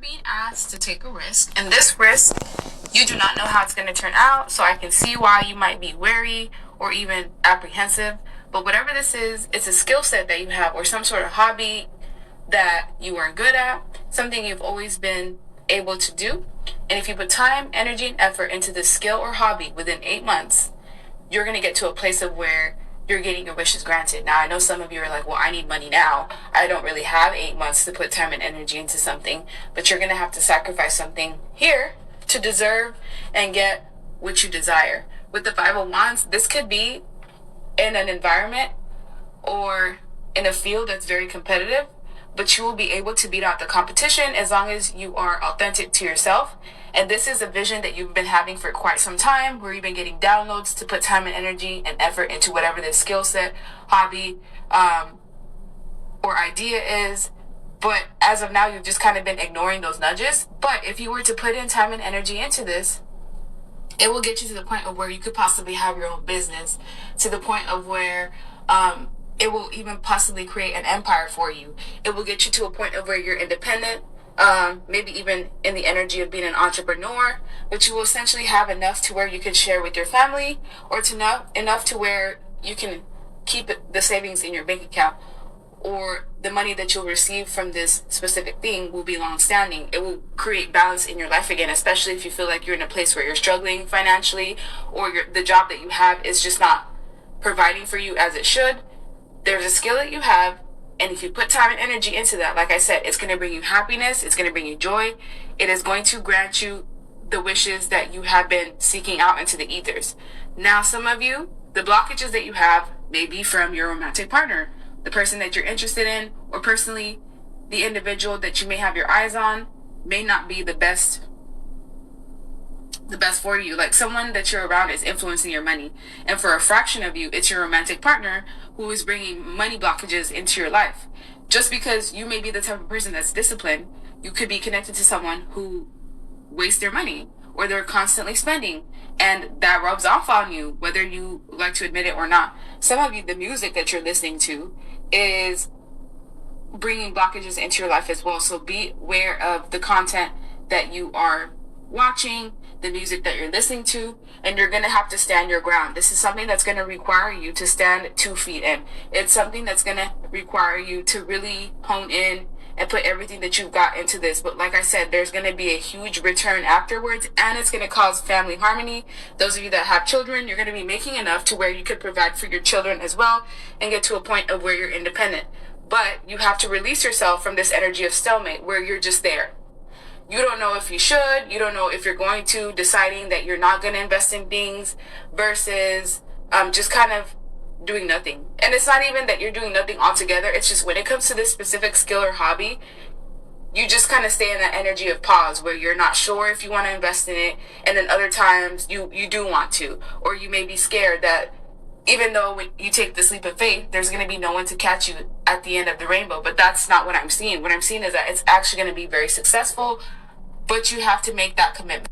being asked to take a risk, and this risk, you do not know how it's going to turn out, so I can see why you might be wary or even apprehensive. But whatever this is, it's a skill set that you have or some sort of hobby that you are good at, something you've always been able to do. And if you put time, energy, and effort into this skill or hobby within 8 months, you're going to get to a place of where you're getting your wishes granted. Now, I know some of you are like, well, I need money now. I don't really have 8 months to put time and energy into something, but you're going to have to sacrifice something here to deserve and get what you desire. With the Five of Wands, this could be in an environment or in a field that's very competitive, but you will be able to beat out the competition as long as you are authentic to yourself. And this is a vision that you've been having for quite some time, where you've been getting downloads to put time and energy and effort into whatever this skill set, hobby, or idea is. But as of now, you've just kind of been ignoring those nudges. But if you were to put in time and energy into this, it will get you to the point of where you could possibly have your own business, to the point of where it will even possibly create an empire for you. It will get you to a point of where you're independent, maybe even in the energy of being an entrepreneur, but you will essentially have enough to where you can share with your family, or to enough to where you can keep the savings in your bank account, or the money that you'll receive from this specific thing will be long-standing. It will create balance in your life again, especially if you feel like you're in a place where you're struggling financially, or the job that you have is just not providing for you as it should. There's a skill that you have, and if you put time and energy into that, like I said, it's going to bring you happiness, it's going to bring you joy, it is going to grant you the wishes that you have been seeking out into the ethers. Now, some of you, the blockages that you have may be from your romantic partner, the person that you're interested in, or personally, the individual that you may have your eyes on may not be the best for you. Like, someone that you're around is influencing your money, and for a fraction of you, it's your romantic partner who is bringing money blockages into your life. Just because you may be the type of person that's disciplined, you could be connected to someone who wastes their money, or they're constantly spending, and that rubs off on you, whether you like to admit it or not. Some of you, the music that you're listening to is bringing blockages into your life as well. So be aware of the content that you are watching, the music that you're listening to, and you're going to have to stand your ground. This is something that's going to require you to stand 2 feet in. It's something that's going to require you to really hone in and put everything that you've got into this. But like I said, there's going to be a huge return afterwards, and it's going to cause family harmony. Those of you that have children, you're going to be making enough to where you could provide for your children as well and get to a point of where you're independent. But you have to release yourself from this energy of stalemate where you're just there. You don't know if you should, you don't know if you're going to, deciding that you're not going to invest in things versus just kind of doing nothing. And it's not even that you're doing nothing altogether. It's just when it comes to this specific skill or hobby, you just kind of stay in that energy of pause where you're not sure if you want to invest in it. And then other times you do want to, or you may be scared that even though when you take this leap of faith, there's going to be no one to catch you at the end of the rainbow. But that's not what I'm seeing. What I'm seeing is that it's actually going to be very successful, but you have to make that commitment.